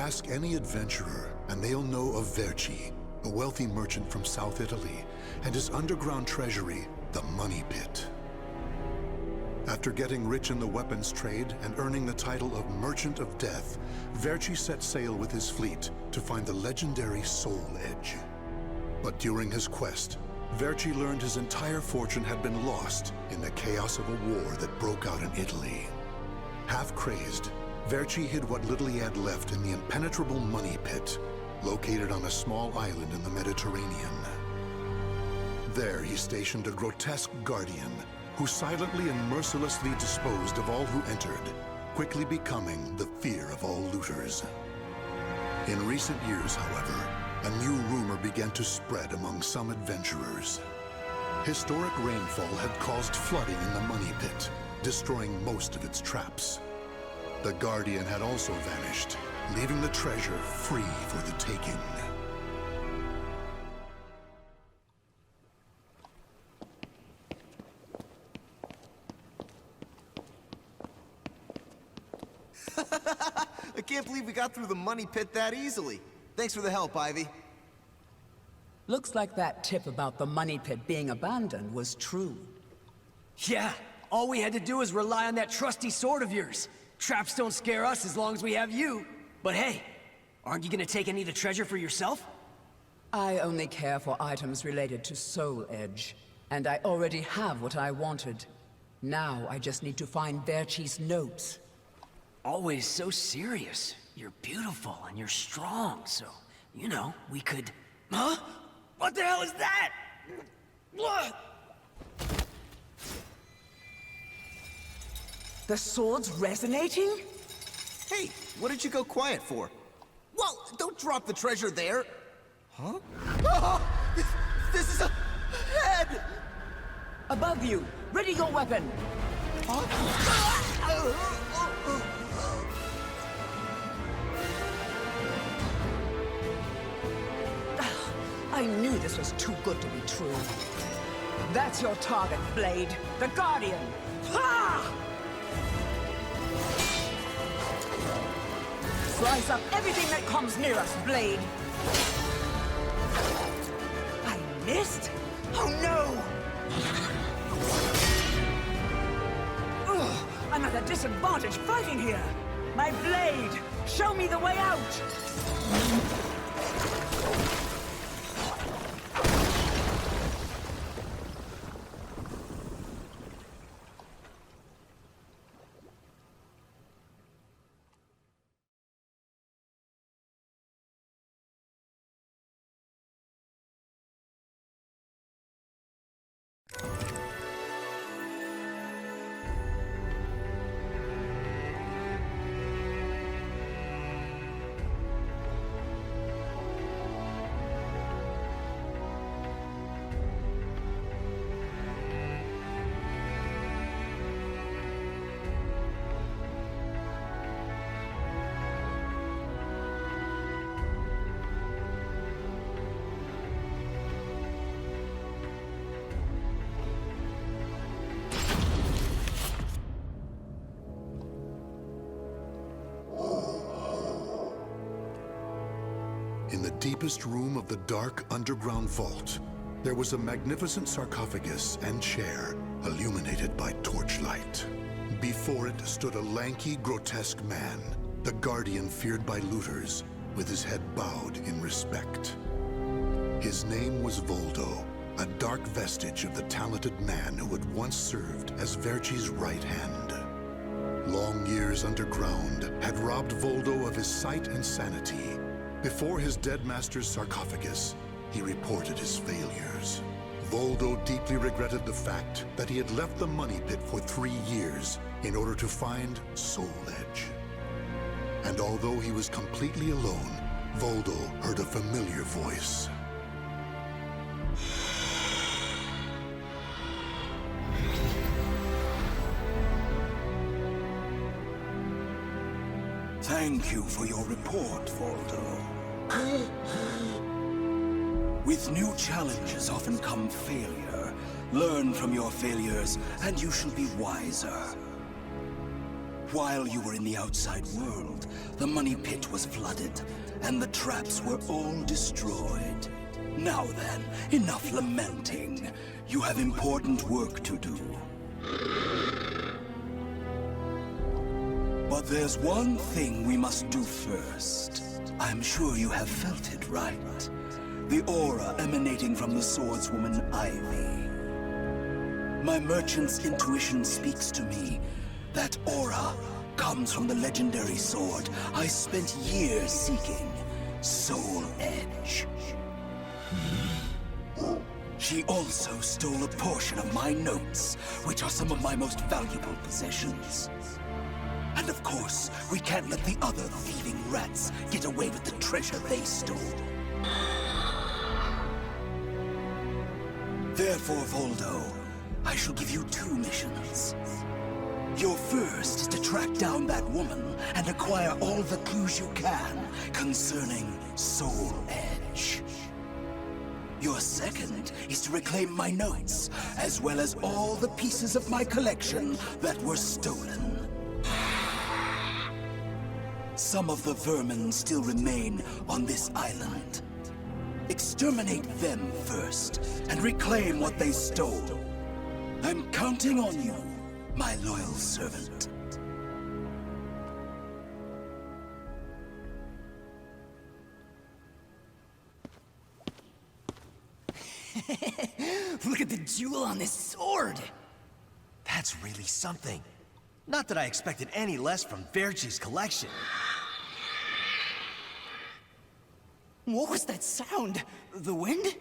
Ask any adventurer, and they'll know of Verci, a wealthy merchant from South Italy, and his underground treasury, the Money Pit. After getting rich in the weapons trade and earning the title of Merchant of Death, Verci set sail with his fleet to find the legendary Soul Edge. But during his quest, Verci learned his entire fortune had been lost in the chaos of a war that broke out in Italy. Half crazed, Verci hid what little he had left in the impenetrable Money Pit, located on a small island in the Mediterranean. There he stationed a grotesque guardian, who silently and mercilessly disposed of all who entered, quickly becoming the fear of all looters. In recent years, however, a new rumor began to spread among some adventurers. Historic rainfall had caused flooding in the Money Pit, destroying most of its traps. The Guardian had also vanished, leaving the treasure free for the taking. I can't believe we got through the Money Pit that easily. Thanks for the help, Ivy. Looks like that tip about the Money Pit being abandoned was true. Yeah, all we had to do was rely on that trusty sword of yours. Traps don't scare us as long as we have you. But hey, aren't you gonna take any of the treasure for yourself? I only care for items related to Soul Edge, and I already have what I wanted. Now I just need to find Verci's notes. Always so serious. You're beautiful and you're strong, so, you know, we could... Huh? What the hell is that? The sword's resonating? Hey, what did you go quiet for? Whoa, don't drop the treasure there! Huh? Oh, this is a head! Above you! Ready your weapon! I knew this was too good to be true. That's your target, Blade. The Guardian! Ha! Slice up everything that comes near us, Blade! I missed? Oh no! Ugh, I'm at a disadvantage fighting here! My blade! Show me the way out! In the deepest room of the dark underground vault, there was a magnificent sarcophagus and chair illuminated by torchlight. Before it stood a lanky, grotesque man, the Guardian feared by looters, with his head bowed in respect. His name was Voldo, a dark vestige of the talented man who had once served as Verci's right hand. Long years underground had robbed Voldo of his sight and sanity. Before his dead master's sarcophagus, he reported his failures. Voldo deeply regretted the fact that he had left the Money Pit for 3 years in order to find Soul Edge. And although he was completely alone, Voldo heard a familiar voice. Thank you for your report, Voldo. With new challenges often come failure. Learn from your failures, and you shall be wiser. While you were in the outside world, the money pit was flooded, and the traps were all destroyed. Now then, enough lamenting. You have important work to do. But there's one thing we must do first. I'm sure you have felt it, right? The aura emanating from the swordswoman Ivy. My merchant's intuition speaks to me. That aura comes from the legendary sword I spent years seeking, Soul Edge. She also stole a portion of my notes, which are some of my most valuable possessions. And of course, we can't let the other thieving rats get away with the treasure they stole. Therefore, Voldo, I shall give you 2 missions. Your first is to track down that woman and acquire all the clues you can concerning Soul Edge. Your second is to reclaim my notes, as well as all the pieces of my collection that were stolen. Some of the vermin still remain on this island. Exterminate them first, and reclaim what they stole. I'm counting on you, my loyal servant. Look at the jewel on this sword! That's really something. Not that I expected any less from Verci's collection. What was that sound? The wind?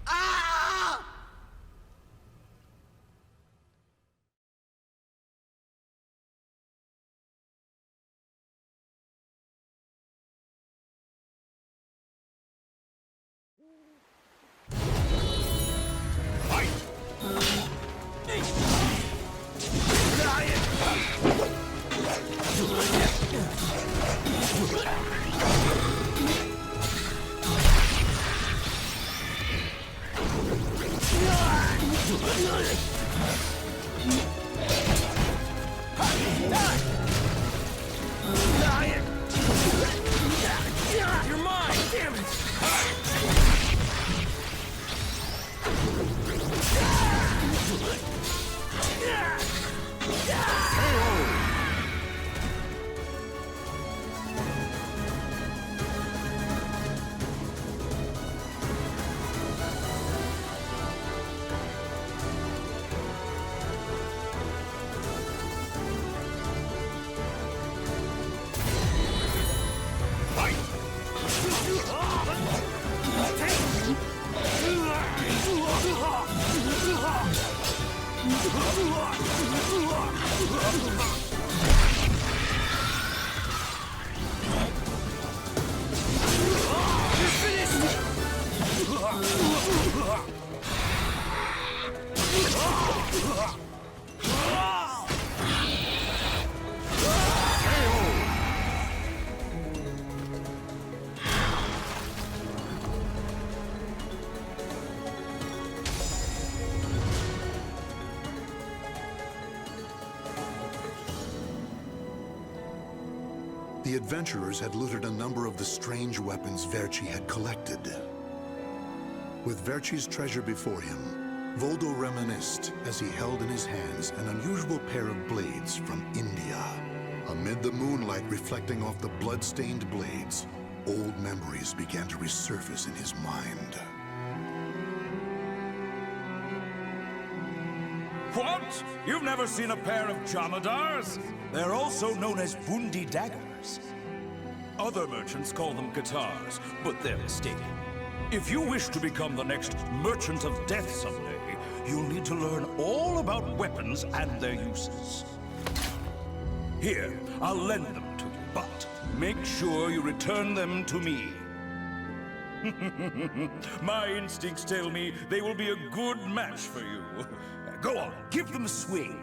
Ah! You're mine! Damn it! The adventurers had looted a number of the strange weapons Verci had collected. With Verci's treasure before him, Voldo reminisced as he held in his hands an unusual pair of blades from India. Amid the moonlight reflecting off the blood-stained blades, old memories began to resurface in his mind. What? You've never seen a pair of Jamadars? They're also known as Bundi daggers. Other merchants call them guitars, but they're mistaken. If you wish to become the next Merchant of Death someday, you'll need to learn all about weapons and their uses. Here, I'll lend them to you, but make sure you return them to me. My instincts tell me they will be a good match for you. Go on, give them a swing.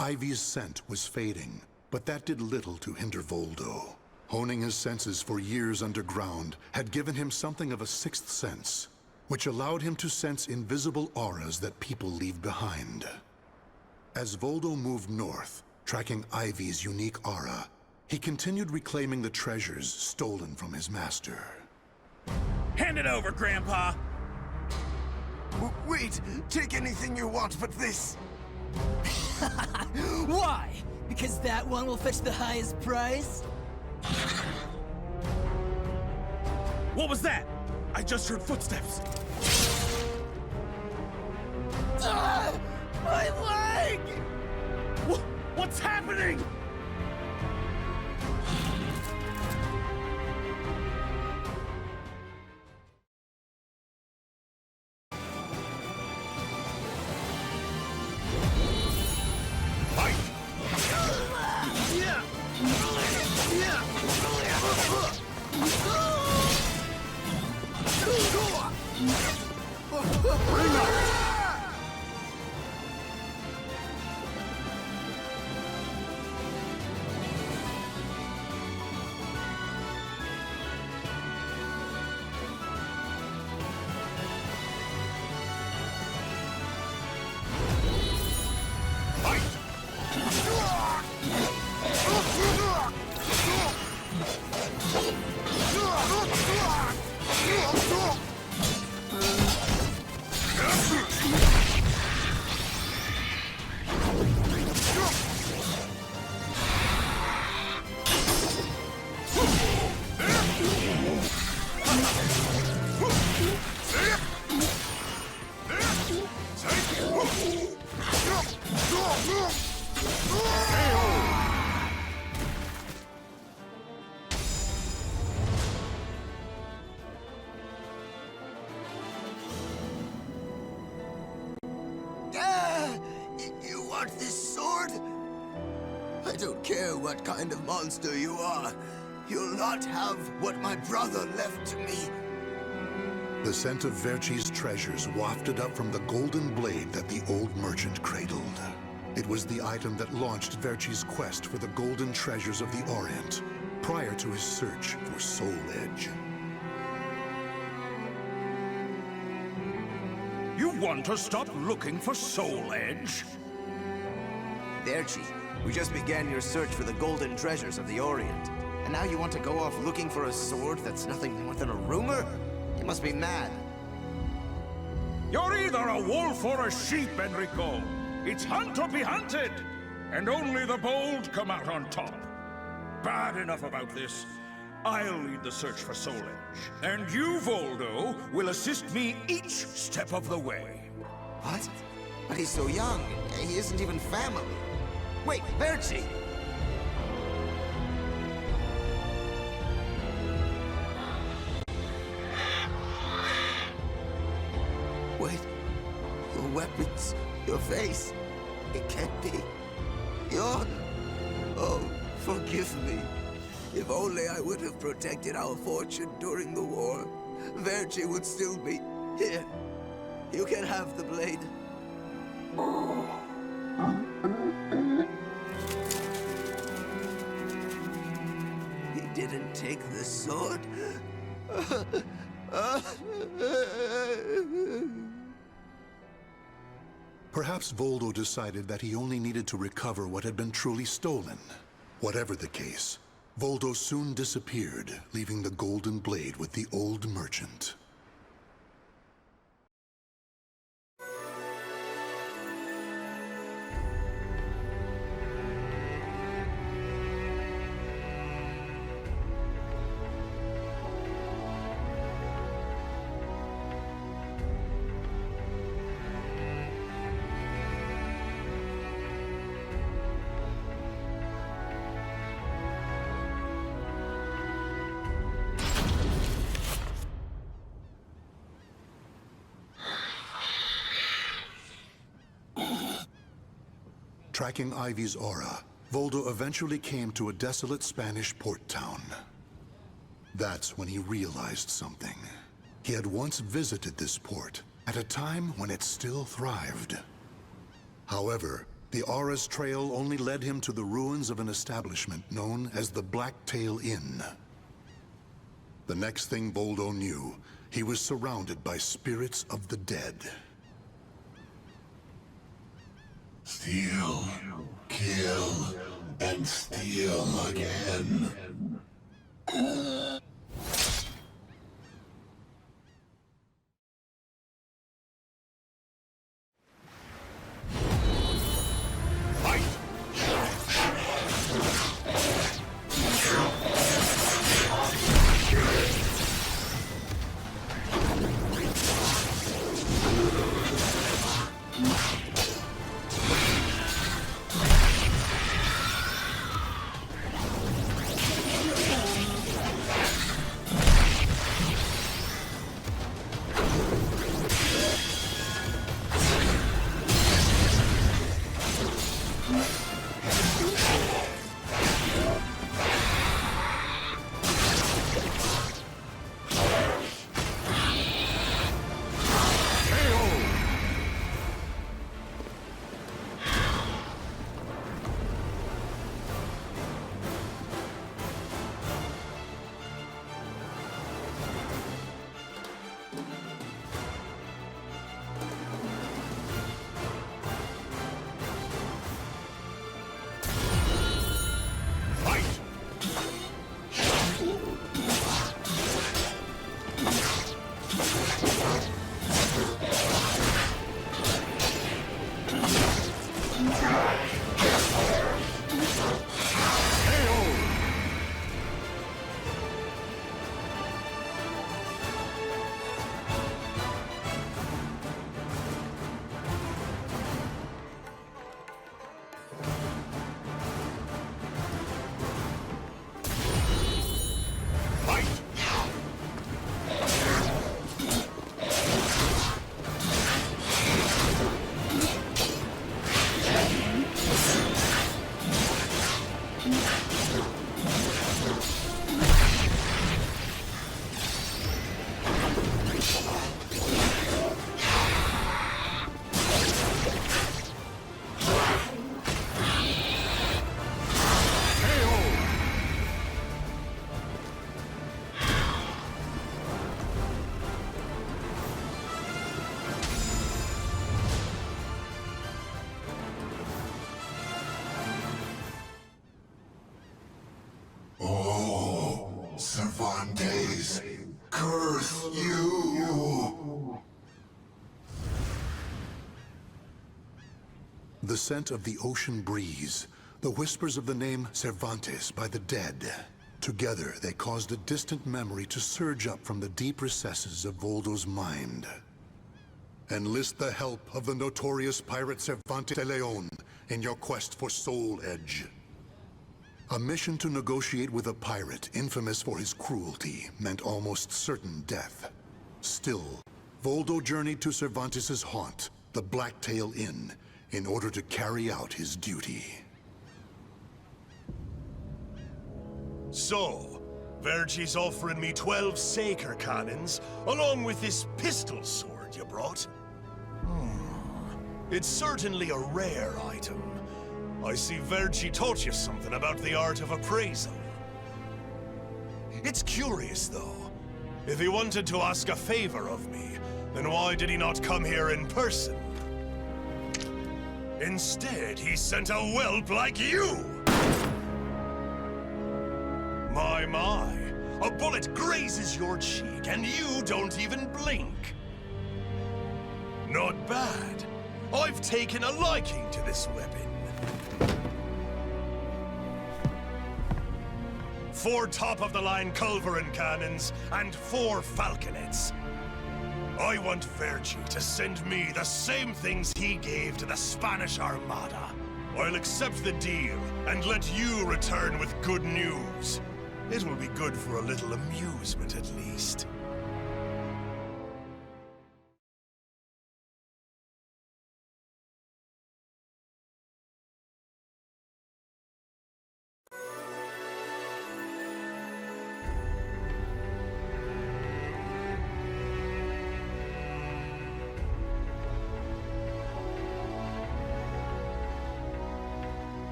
Ivy's scent was fading, but that did little to hinder Voldo. Honing his senses for years underground had given him something of a sixth sense, which allowed him to sense invisible auras that people leave behind. As Voldo moved north, tracking Ivy's unique aura, he continued reclaiming the treasures stolen from his master. Hand it over, Grandpa! Wait, take anything you want but this. Why? Because that one will fetch the highest price? What was that? I just heard footsteps. My leg! What's happening? You want this sword? I don't care what kind of monster you are. You'll not have what my brother left to me. The scent of Verchi's treasures wafted up from the golden blade that the old merchant cradled. It was the item that launched Verchi's quest for the golden treasures of the Orient, prior to his search for Soul Edge. You want to stop looking for Soul Edge? Verchi, we just began your search for the golden treasures of the Orient. And now you want to go off looking for a sword that's nothing more than a rumor? You must be mad. You're either a wolf or a sheep, Enrico. It's hunt or be hunted. And only the bold come out on top. Bad enough about this. I'll lead the search for Soul Edge. And you, Voldo, will assist me each step of the way. What? But he's so young. He isn't even family. Wait, Verchi! Wait. Your weapons, your face. It can't be. You're... Oh, forgive me. If only I would have protected our fortune during the war, Verchi would still be here. You can have the blade. He didn't take the sword. Perhaps Voldo decided that he only needed to recover what had been truly stolen. Whatever the case, Voldo soon disappeared, leaving the golden blade with the old merchant. Tracking Ivy's aura, Voldo eventually came to a desolate Spanish port town. That's when he realized something. He had once visited this port, at a time when it still thrived. However, The Aura's trail only led him to the ruins of an establishment known as the Blacktail Inn. The next thing Voldo knew, he was surrounded by spirits of the dead. Steal, kill, and steal again. Cervantes, curse you! The scent of the ocean breeze, the whispers of the name Cervantes by the dead. Together, they caused a distant memory to surge up from the deep recesses of Voldo's mind. Enlist the help of the notorious pirate Cervantes de Leon in your quest for Soul Edge. A mission to negotiate with a pirate infamous for his cruelty meant almost certain death. Still, Voldo journeyed to Cervantes' haunt, the Blacktail Inn, in order to carry out his duty. So, Verci's offering me 12 Saker cannons, along with this pistol sword you brought. It's certainly a rare item. I see Verci taught you something about the art of appraisal. It's curious, though. If he wanted to ask a favor of me, then why did he not come here in person? Instead, he sent a whelp like you! My. A bullet grazes your cheek, and you don't even blink. Not bad. I've taken a liking to this weapon. 4 top-of-the-line culverin cannons, and 4 falconets. I want Verci to send me the same things he gave to the Spanish Armada. I'll accept the deal, and let you return with good news. It will be good for a little amusement, at least.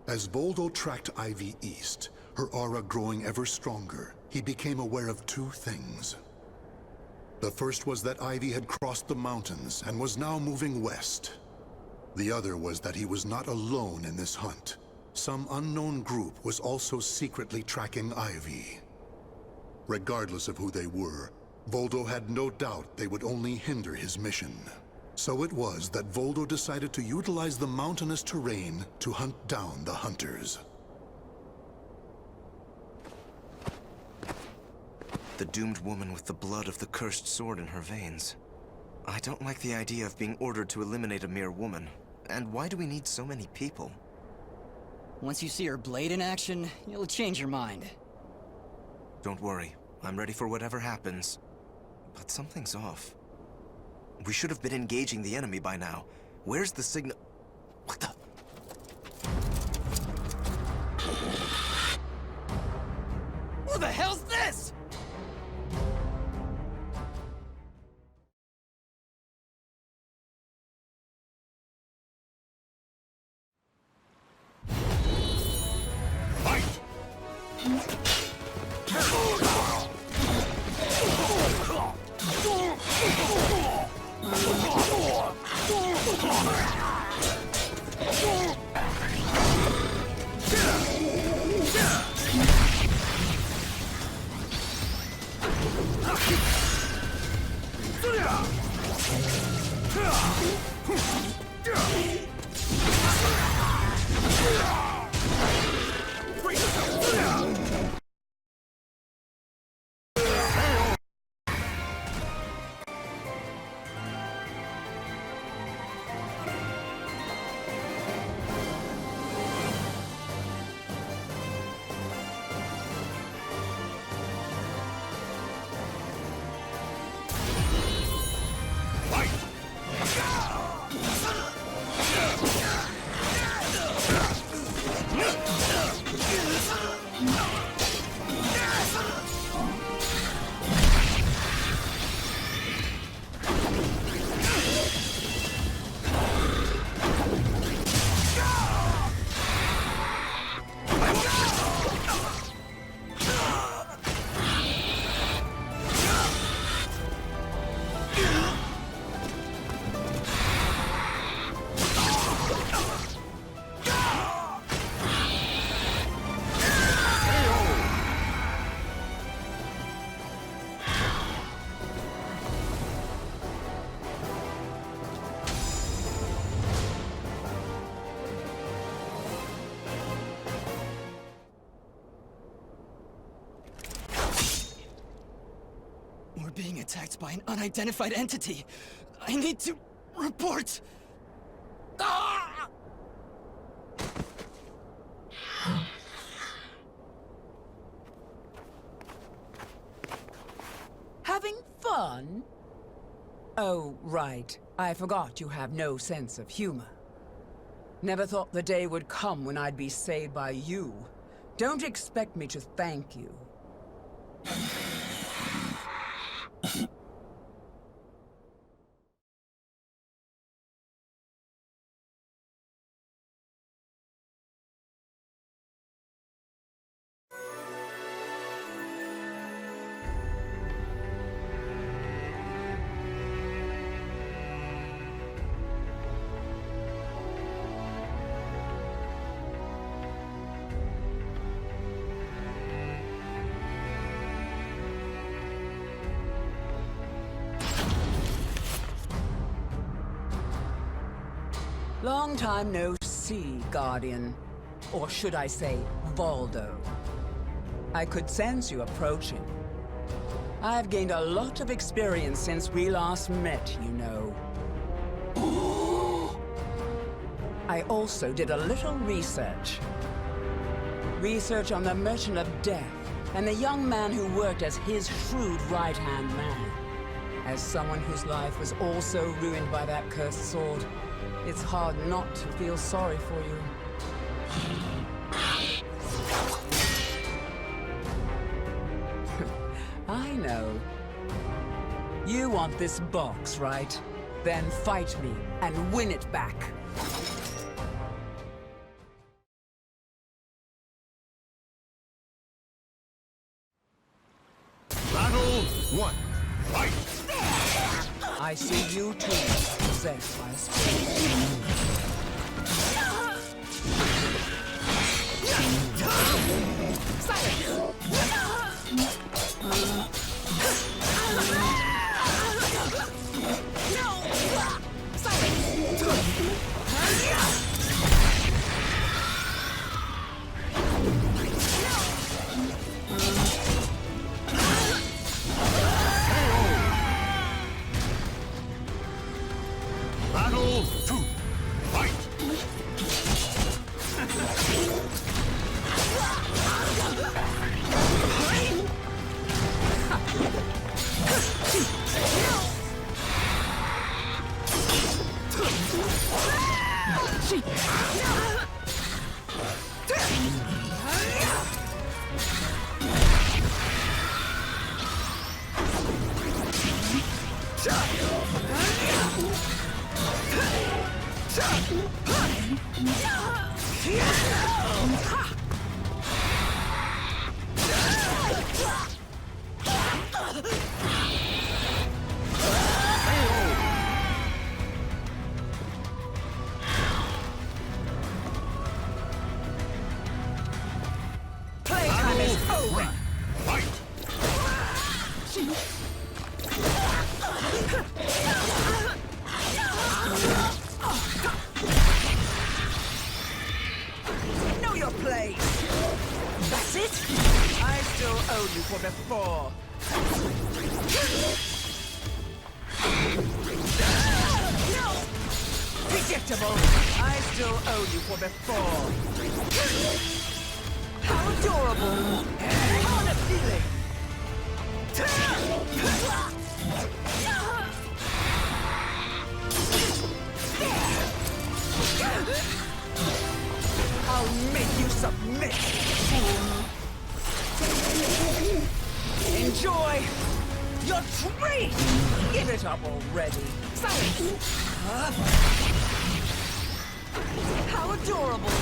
As Voldo tracked Ivy east, her aura growing ever stronger, he became aware of two things. The first was that Ivy had crossed the mountains and was now moving west. The other was that he was not alone in this hunt. Some unknown group was also secretly tracking Ivy. Regardless of who they were, Voldo had no doubt they would only hinder his mission. So it was that Voldo decided to utilize the mountainous terrain to hunt down the hunters. The doomed woman with the blood of the cursed sword in her veins. I don't like the idea of being ordered to eliminate a mere woman. And why do we need so many people? Once you see her blade in action, you'll change your mind. Don't worry. I'm ready for whatever happens. But something's off. We should have been engaging the enemy by now. Where's the signal? What the? Who the hell's this? We're being attacked by an unidentified entity. I need to report. Ah! Having fun? Oh, right. I forgot you have no sense of humor. Never thought the day would come when I'd be saved by you. Don't expect me to thank you. Long time no see, Guardian. Or should I say, Voldo. I could sense you approaching. I've gained a lot of experience since we last met, you know. I also did a little research. Research on the Merchant of Death and the young man who worked as his shrewd right-hand man. As someone whose life was also ruined by that cursed sword, it's hard not to feel sorry for you. I know. You want this box, right? Then fight me and win it back. I see you too, possessed by a spirit. Battle 2. Fight! Playtime is over! Fight! Know your place! That's it? I still owe you for before. Predictable! I still owe you for before. How adorable! How unappealing! I'll make you submit! Enjoy your treat! Give it up already! Silence! How adorable!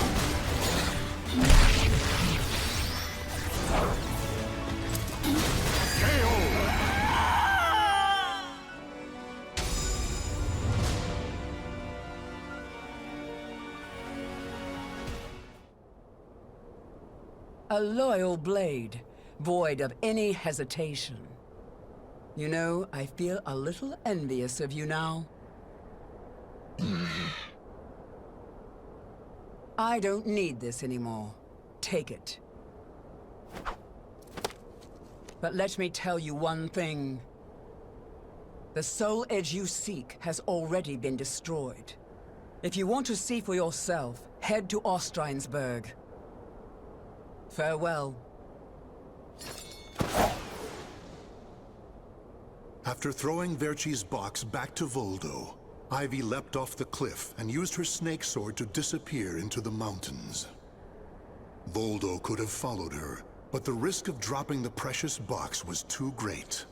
A loyal blade, void of any hesitation. You know, I feel a little envious of you now. I don't need this anymore. Take it. But let me tell you one thing. The soul edge you seek has already been destroyed. If you want to see for yourself, head to Ostrheinsburg. Farewell. After throwing Verci's box back to Voldo, Ivy leapt off the cliff and used her snake sword to disappear into the mountains. Voldo could have followed her, but the risk of dropping the precious box was too great.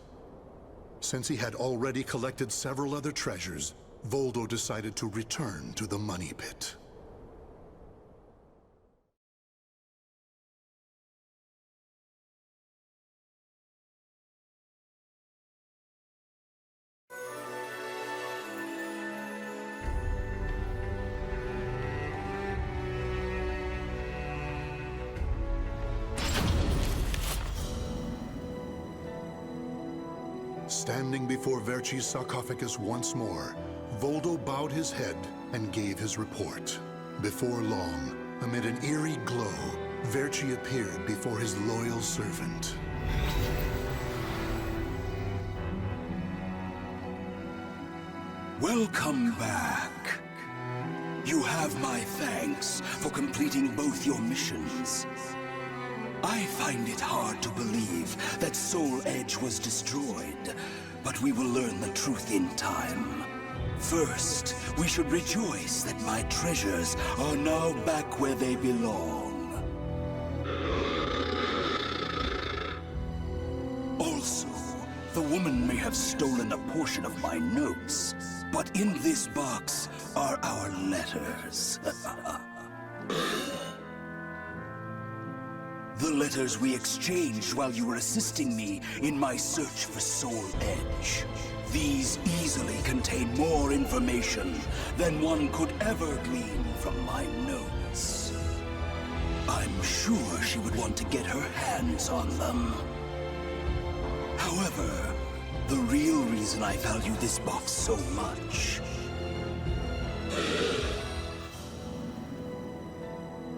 Since he had already collected several other treasures, Voldo decided to return to the money pit. Standing before Verci's sarcophagus once more, Voldo bowed his head and gave his report. Before long, amid an eerie glow, Verci appeared before his loyal servant. Welcome back. You have my thanks for completing both your missions. I find it hard to believe that Soul Edge was destroyed, but we will learn the truth in time. First, we should rejoice that my treasures are now back where they belong. Also, the woman may have stolen a portion of my notes, but in this box are our letters. The letters we exchanged while you were assisting me in my search for Soul Edge. These easily contain more information than one could ever glean from my notes. I'm sure she would want to get her hands on them. However, the real reason I value this box so much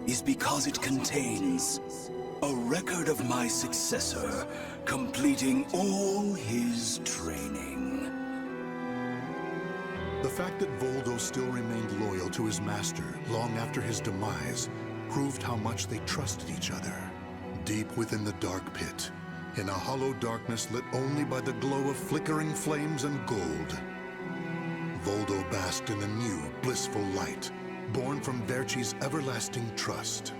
is because it contains a record of my successor completing all his training. The fact that Voldo still remained loyal to his master long after his demise proved how much they trusted each other. Deep within the dark pit, in a hollow darkness lit only by the glow of flickering flames and gold, Voldo basked in a new, blissful light, born from Verci's everlasting trust.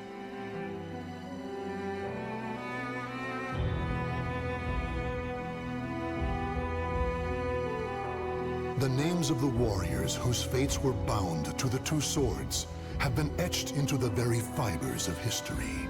The names of the warriors whose fates were bound to the two swords have been etched into the very fibers of history.